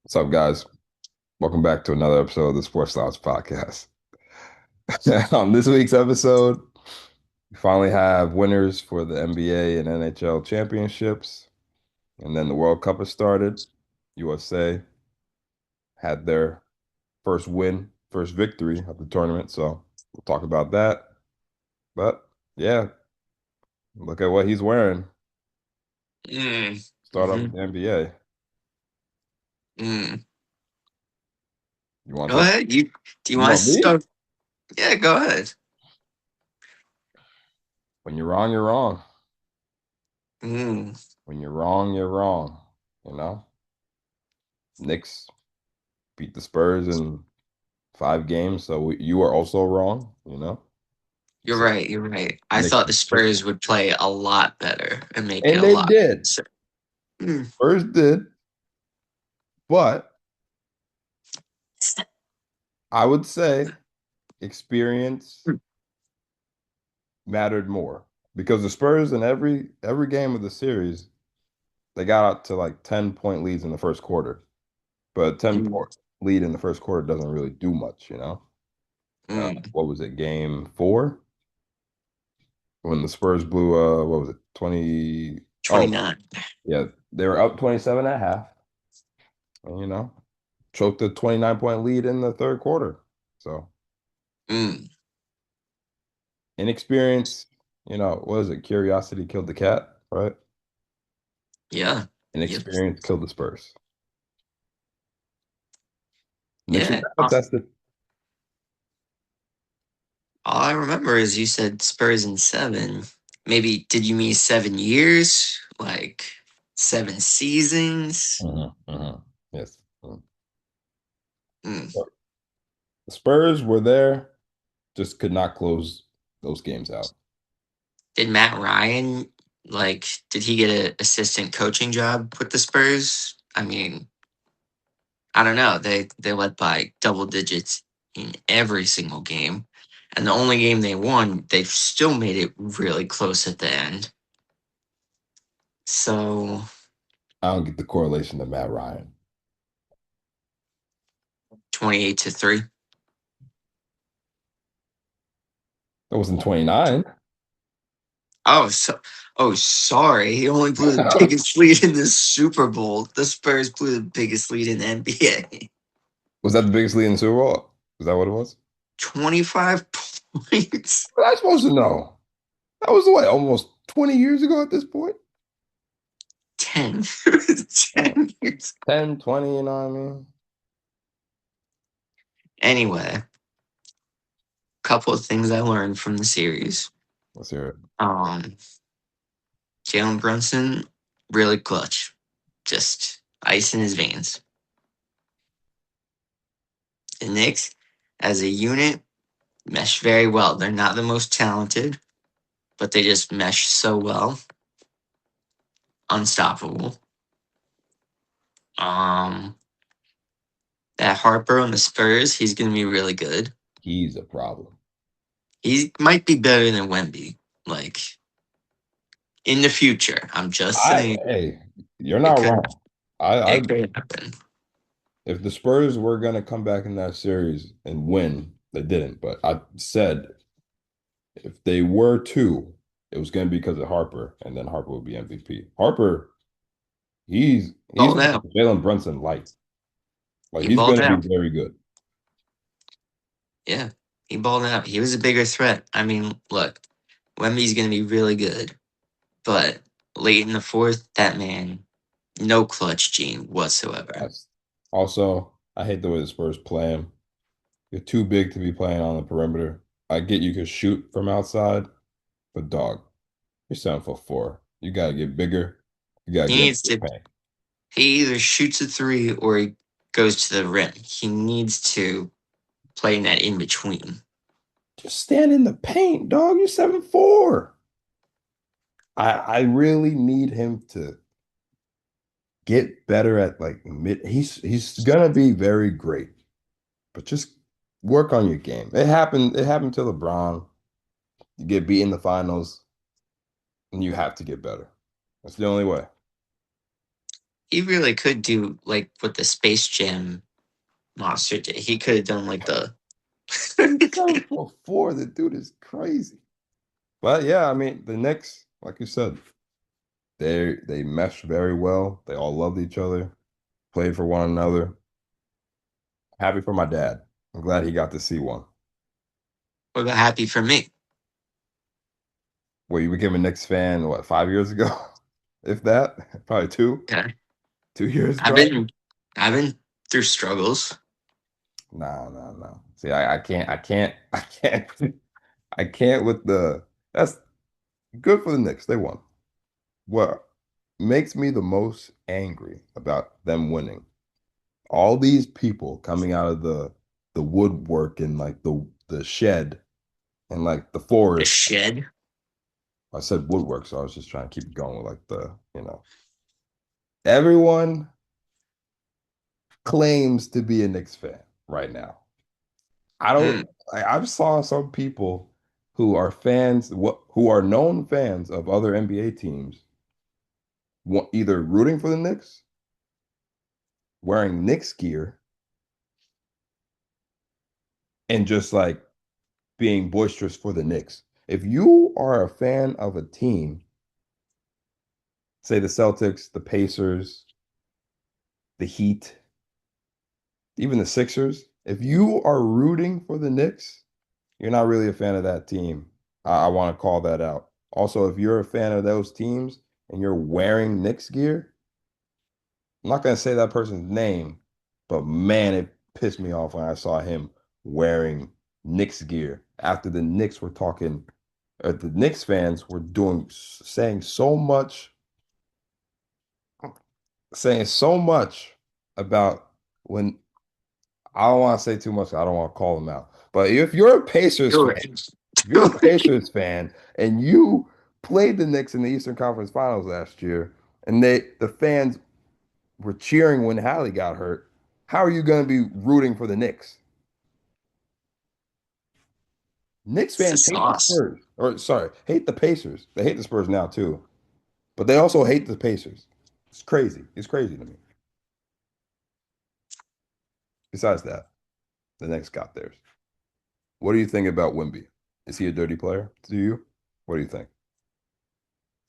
What's up, guys? Welcome back to another episode of the Sports Lounge Podcast. On this week's episode, we finally have winners for the NBA and NHL championships, and then the World Cup has started. USA had their first win, first victory of the tournament, so we'll talk about that. But yeah, look at what he's wearing. Mm, Start off with hmm the NBA. mm. You want Go to talk? ahead. Do you You want to want me? start? Yeah, go ahead. When you're wrong, you're wrong. Mm, When you're wrong, you're wrong. You know, Knicks beat the Spurs in 5 games, so you are also wrong, you know? you're So right. You're right. I Knicks, thought the Spurs would play a lot better and make it and a they lot. did. So, mm. Spurs did, but I would say experience mattered more because the Spurs in every game of the series, they got out to like 10-point leads in the first quarter. But 10 Mm, point lead in the first quarter doesn't really do much, you know? mm. What was it, game four? When the Spurs blew what was it, 20? Oh, 29. yeah, they were up 27 at half. And, choked a 29-point lead in the third quarter. So Mm, inexperience, what is it? Curiosity killed the cat, right? yeah. Yep. Inexperience killed the Spurs. Knicks are Yeah. battle tested. All I remember is you said Spurs in seven. Maybe did you mean 7 years? Like 7 seasons? Yes. Mhm. Mm. So the Spurs were there, just could not close those games out. Did Matt Ryan did he get an assistant coaching job with the Spurs? I mean, I don't know. They led by double digits in every single game. And the only game they won, they still made it really close at the end. So I don't get the correlation to Matt Ryan. 28-3. That was in 29. Oh, sorry. He only blew the biggest lead in the Super Bowl. The Spurs blew the biggest lead in the NBA. Was that the biggest lead in the Super Bowl? Is that what it was? 25 points. What am I supposed to know? That was what, almost 20 years ago at this point? 10. Yeah. 10 years. 10, 20, you know what I mean? Anyway, couple of things I learned from the series. Let's hear it. Um, Jalen Brunson, really clutch. Just ice in his veins. The Knicks, as a unit, mesh very well. They're not the most talented, but they just mesh so well. Unstoppable. Um, that Harper on the Spurs, he's gonna be really good. He's a problem. He might be better than Wemby. Like in the future. I'm just saying Hey, you're it not could wrong. I it could happen. If the Spurs were gonna come back in that series and win, they didn't. But I said if they were to, it was gonna be because of Harper, and then Harper would be MVP. Harper, he's Balled gonna out. be Jalen Brunson light. Like He he's balled gonna be out. very good. Yeah. He balled out. He was a bigger threat. I mean, look, Wemby's gonna be really good. But late in the fourth, that man, no clutch gene whatsoever. Yes. Also, I hate the way the Spurs play him. You're too big to be playing on the perimeter. I get you could shoot from outside, but dog, you're 7'4". You gotta get bigger. You gotta He get in needs the to paint. he either shoots a three or he goes to the rim. He needs to play in that in between. Just stand in the paint, dog. You're 7'4". I really need him to get better at like mid. He's gonna be very great, but just work on your game. It happened to LeBron. You get beat in the finals, and you have to get better. That's the only way. he really could do like what the Space Jam monster did. He could have done like the 7'4". The dude is crazy. But yeah, I mean, the Knicks, like you said, they mesh very well. They all loved each other, played for one another. Happy for my dad. I'm glad he got to see one. what about happy for me. Well, you became a Knicks fan, what, 5 years ago? If that, probably two, Okay. 2 years I've ago. been I've been through struggles. Nah, nah, nah. See, I can't with the. That's good for the Knicks. They won. What makes me the most angry about them winning? All these people coming out of the woodwork and like the shed and like the The forest. shed. I said woodwork, so I was just trying to keep going with like everyone claims to be a Knicks fan right now. I don't. Mm, I've saw some people who are fans, who are known fans of other NBA teams, either rooting for the Knicks, wearing Knicks gear, and just like being boisterous for the Knicks. If you are a fan of a team, say the Celtics, the Pacers, the Heat, even the Sixers, if you are rooting for the Knicks, you're not really a fan of that team. I want to call that out. Also, if you're a fan of those teams and you're wearing Knicks gear, I'm not going to say that person's name, but man, it pissed me off when I saw him wearing Knicks gear after the Knicks were talking, the Knicks fans were saying so much about when I don't want to say too much. I don't want to call them out. But if you're a Pacers do fan, it. if you're a Pacers fan and you played the Knicks in the Eastern Conference Finals last year, and the fans were cheering when Hallie got hurt, how are you going to be rooting for the Knicks? Knicks It's the fans hate the sauce. Spurs, or sorry, hate the Pacers. They hate the Spurs now too, but they also hate the Pacers. It's crazy. It's crazy to me. Besides that, the Knicks got theirs. What do you think about Wemby? Is he a dirty player to you? What do you think?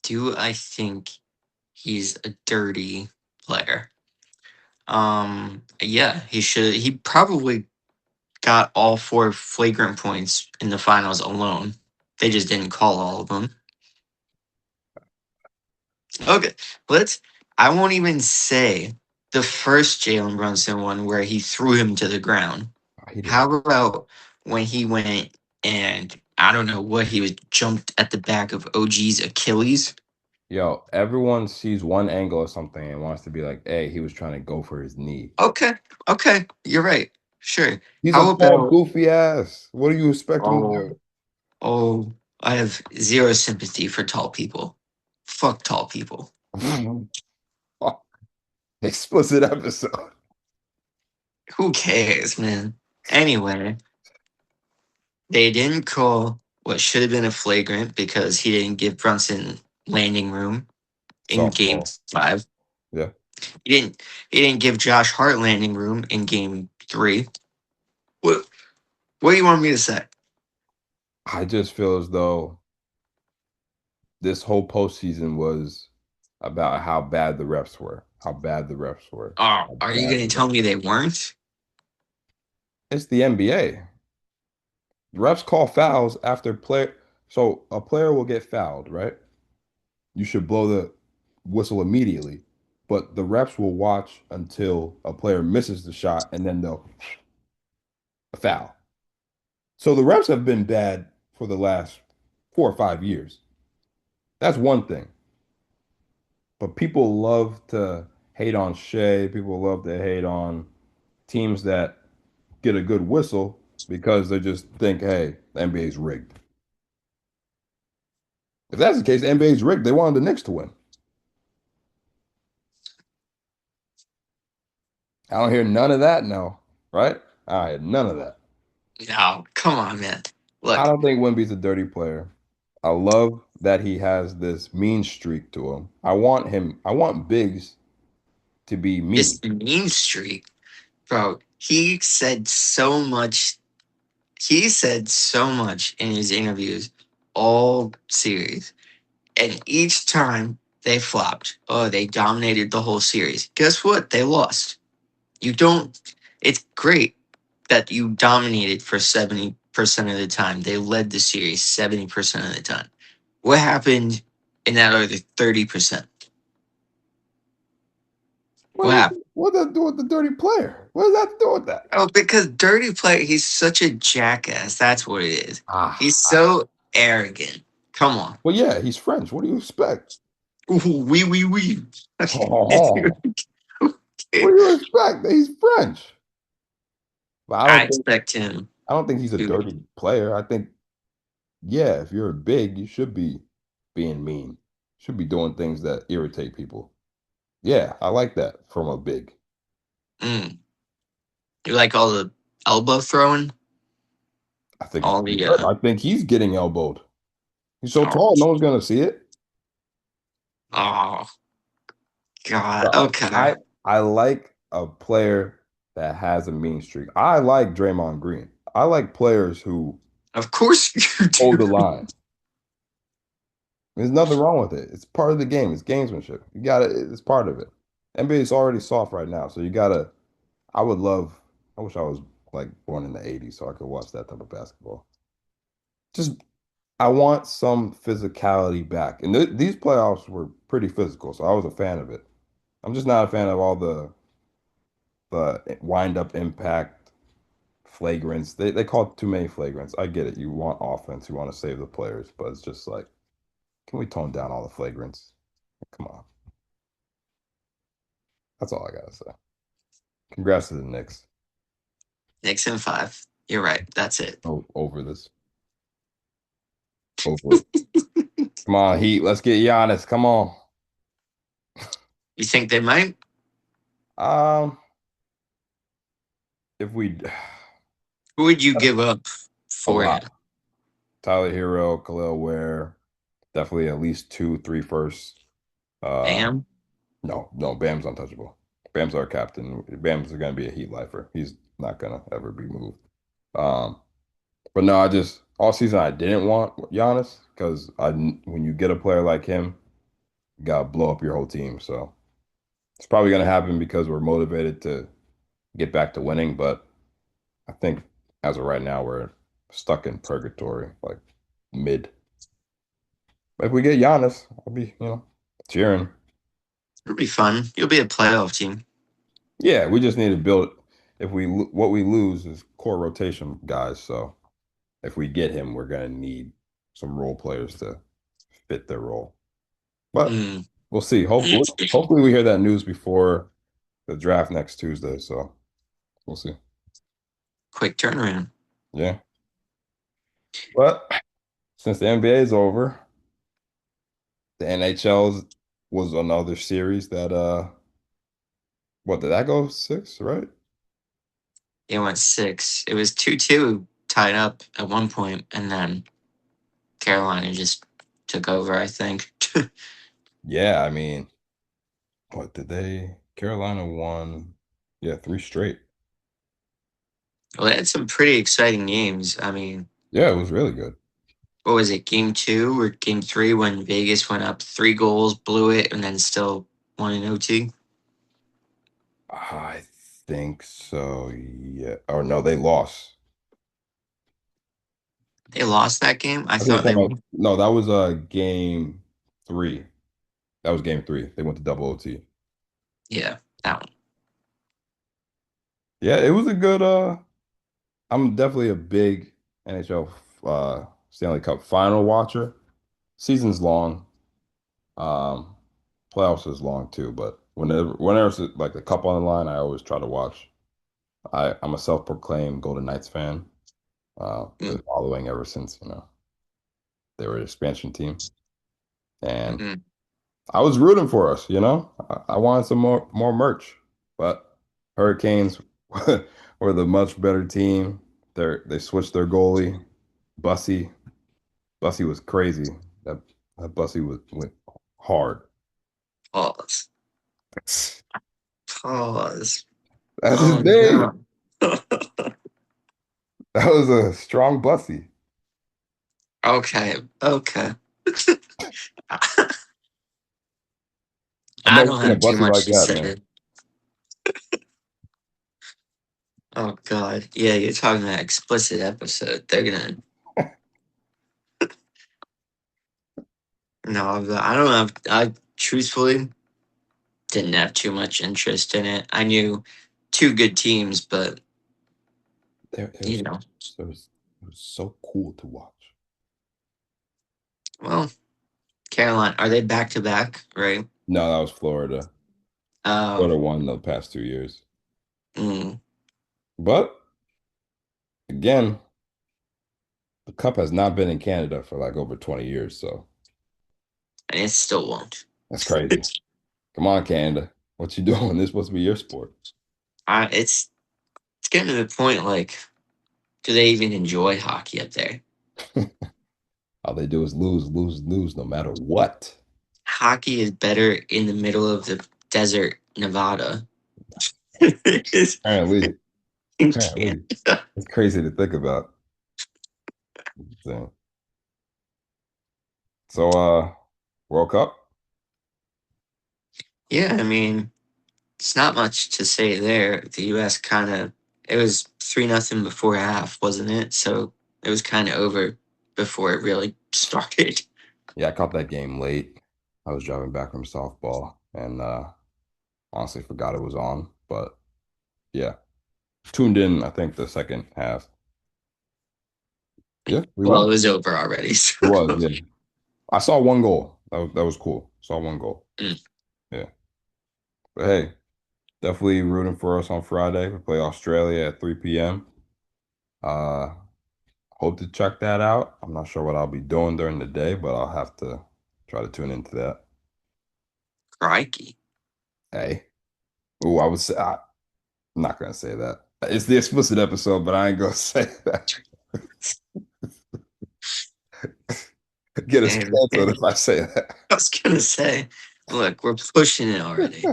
Do I think he's a dirty player? Yeah, he should. He probably got all four flagrant points in the finals alone. They just didn't call all of them. Okay, let's. I won't even say the first Jalen Brunson one where he threw him to the ground. He didn't. How about when he went and I don't know what he was jumped at the back of OG's Achilles? Yo, everyone sees one angle or something and wants to be like, hey, he was trying to go for his knee. Okay, okay, you're right. Sure. He's a How tall, about goofy ass. What do you expect him to oh do? oh I have zero sympathy for tall people. Fuck tall people. Explicit episode. Who cares, man? Anyway, they didn't call what should have been a flagrant because he didn't give Brunson landing room in game Softball. five. Yeah. He didn't he didn't give Josh Hart landing room in game three. What do you want me to say? I just feel as though this whole postseason was about how bad the refs were. How bad the refs were. Oh, How are you bad gonna the tell refs. me they weren't? It's the NBA. Refs call fouls after play. So a player will get fouled, right? You should blow the whistle immediately. But the refs will watch until a player misses the shot and then they'll foul. So the refs have been bad for the last 4 or 5 years. That's one thing. But people love to hate on Shea. People love to hate on teams that get a good whistle because they just think, hey, the NBA's rigged. If that's the case, the NBA's rigged. They wanted the Knicks to win. I don't hear none of that now, right? I hear none of that. No, come on, man. I Look, don't think Wemby's a dirty player. I love that he has this mean streak to him. I want bigs. to be This mean. mean streak, bro. He said so much in his interviews all series. And each time they flopped. Oh, they dominated the whole series. Guess what? They lost. You don't. It's great that you dominated for 70% of the time. They led the series 70% of the time. What happened in that other 30%? What happened? What does that do with the dirty player? What does that do with that? Oh, because Dirty Player, he's such a jackass. That's what it is. Ah, He's so arrogant. Come on. well, yeah, he's French. What do you expect? Ooh, oui. Oh, what do you expect? He's French. But I expect him I don't think he's a to. dirty player. I think, yeah, if you're big, you should be being mean. Should be doing things that irritate people. Yeah, I like that from a big. Mm, you like all the elbow throwing? I think it's All pretty the. good. I think he's getting elbowed. He's so Oh, tall, no one's gonna see it. oh, God. But Okay. I like a player that has a mean streak. I like Draymond Green. I like players who Of course you hold the do. line. There's nothing wrong with it. It's part of the game. It's gamesmanship. You gotta, it's part of it. NBA is already soft right now, so you gotta. I would love. I wish I was like born in the '80s so I could watch that type of basketball. Just, I want some physicality back. And these playoffs were pretty physical, so I was a fan of it. I'm just not a fan of all the wind up impact flagrants. They call it too many flagrants. I get it. You want offense, you want to save the players, but it's just like, can we tone down all the flagrants? Come on. That's all I gotta say. Congrats to the Knicks. Knicks in five. You're right. That's it. Over this. Over it. Come on, Heat. Let's get Giannis. Come on. You think they might? Um, if we Who would you give up a for him? lot. Tyler Hero, Khalil Ware, definitely at least two, three firsts. Uh, Bam? no, Bam's untouchable. Bam's our captain. Bam's gonna be a Heat lifer. He's not gonna ever be moved. Um, but no, I just all season I didn't want Giannis because when you get a player like him, you gotta blow up your whole team. So it's probably gonna happen because we're motivated to get back to winning. But I think as of right now, we're stuck in purgatory, like mid. If we get Giannis, I'll be, cheering. It'll be fun. You'll be a playoff team. Yeah, we just need to build. If what we lose is core rotation guys. So if we get him, we're gonna need some role players to fit their role. But Mm, we'll see. Hopefully we hear that news before the draft next Tuesday. So we'll see. quick turnaround. Yeah. But since the NBA is over, the NHL was another series that what did that go six, right? It went six. It was 2-2 tied up at one point, and then Carolina just took over, I think. Yeah, I mean, what did they? Carolina won, yeah, three straight. Well, they had some pretty exciting games. I mean, Yeah, it was really good. what was it, game two or game three when Vegas went up 3 goals, blew it, and then still won in OT? I think so. Yeah. Or no, they lost. They lost that game? I I think you're thought they talking won. about, no, that was game three. That was game three. They went to double OT. Yeah, that one. Yeah, it was a good I'm definitely a big NHL Stanley Cup final watcher. Season's long. Um Playoffs is long too, but whenever it's like a cup on the line, I always try to watch. I'm a self-proclaimed Golden Knights fan. Been Mm, following ever since, they were an expansion team. And mm, I was rooting for us. I wanted some more merch, but Hurricanes were the much better team. They switched their goalie. Bussy. Bussy was crazy. That Bussy went hard. pause. Pause. That's his Oh name. no. That was a strong bussy. Okay. Okay. I've I never don't seen a have too bussy like much to that, man. say. Oh God. Yeah, you're talking about explicit episode. They're gonna no, I don't have I truthfully didn't have too much interest in it. I knew two good teams, but It you was, know, it was so cool to watch. well, Carolina, are they back to back, right? No, that was Florida. Oh, Florida won the past 2 years. mm, But again, the cup has not been in Canada for like over 20 years, so and it still won't. that's crazy. Come on, Canada. What you doing? This is supposed to be your sport. It's getting to the point like, do they even enjoy hockey up there? All they do is lose, lose, lose, no matter what. Hockey is better in the middle of the desert, Nevada. It's Apparently, in apparently, Canada. it's crazy to think about. So, World Cup. Yeah, I mean, it's not much to say there. The U.S. kind of it was 3-0 before half, wasn't it? So it was kind of over before it really started. Yeah, I caught that game late. I was driving back from softball and honestly forgot it was on. But yeah, tuned in, I think, the second half. Yeah, we Well, it won. was over already. It So. was, yeah. I saw one goal. That was cool. Saw one goal. Mm. Yeah. But hey, definitely rooting for us on Friday. We play Australia at 3 p.m. Uh, hope to check that out. I'm not sure what I'll be doing during the day, but I'll have to try to tune into that. Crikey. Hey. Ooh, I was I'm not gonna say that. It's the explicit episode, but I ain't gonna say that. Get us And canceled if I say that. I was gonna say, look, we're pushing it already.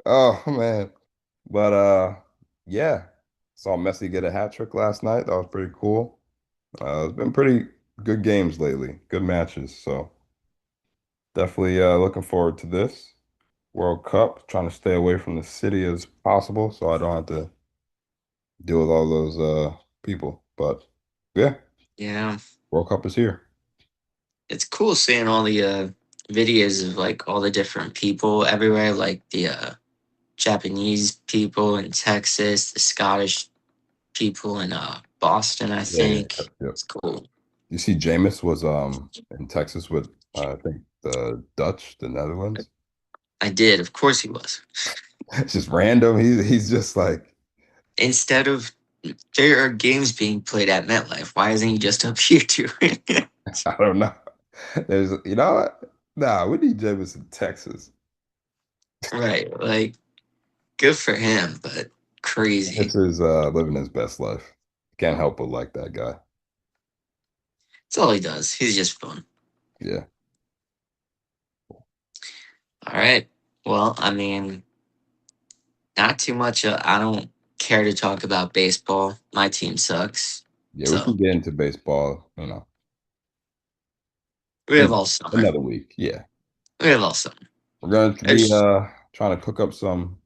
Oh man. But yeah. Saw Messi get a hat trick last night. That was pretty cool. It's been pretty good games lately, good matches. So definitely looking forward to this World Cup. Trying to stay away from the city as possible so I don't have to deal with all those people. But yeah, Yeah, World Cup is here. it's cool seeing all the videos of like all the different people everywhere, like the Japanese people in Texas, the Scottish people in Boston, I Yeah, yeah. think. Yep, yep. It's cool. You see, Jameis was in Texas with I think the Dutch, the Netherlands. I did, of course he was. It's just random. He's just like Instead of there are games being played at MetLife. Why isn't he just up here doing it? I don't know. There's you know what? Nah, we need Jameis in Texas. Right. Like good for him, but This crazy. is living his best life. Can't help but like that guy. That's all he does. He's just fun. Yeah. All right. Well, I mean, not too much. I don't care to talk about baseball. My team sucks. Yeah, we can So get into baseball, we have in all summer. another week. Yeah. We have all summer. We're going to be There's, trying to cook up some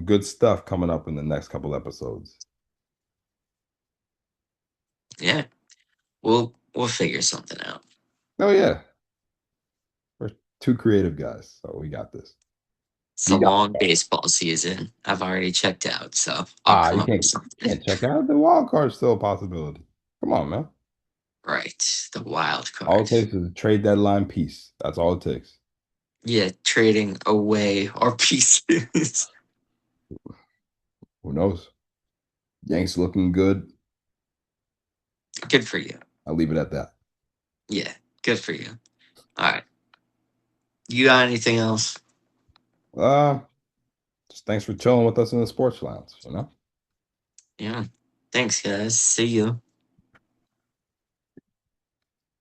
good stuff coming up in the next couple episodes. yeah, we'll figure something out. Oh yeah. We're two creative guys, so we got this. It's a You got long baseball season. I've already checked out, so I'll ah, come up with something. can't check out the wild card's still a possibility. Come on, man. Right. The wild All card. it takes is a trade deadline piece. That's all it takes. Yeah, trading away our pieces. Who knows? Yanks looking good. Good for you. I'll leave it at that. Yeah, good for you. All right. You got anything else? Uh, just thanks for chilling with us in the sports lounge, you know? Yeah. Thanks, guys. See you.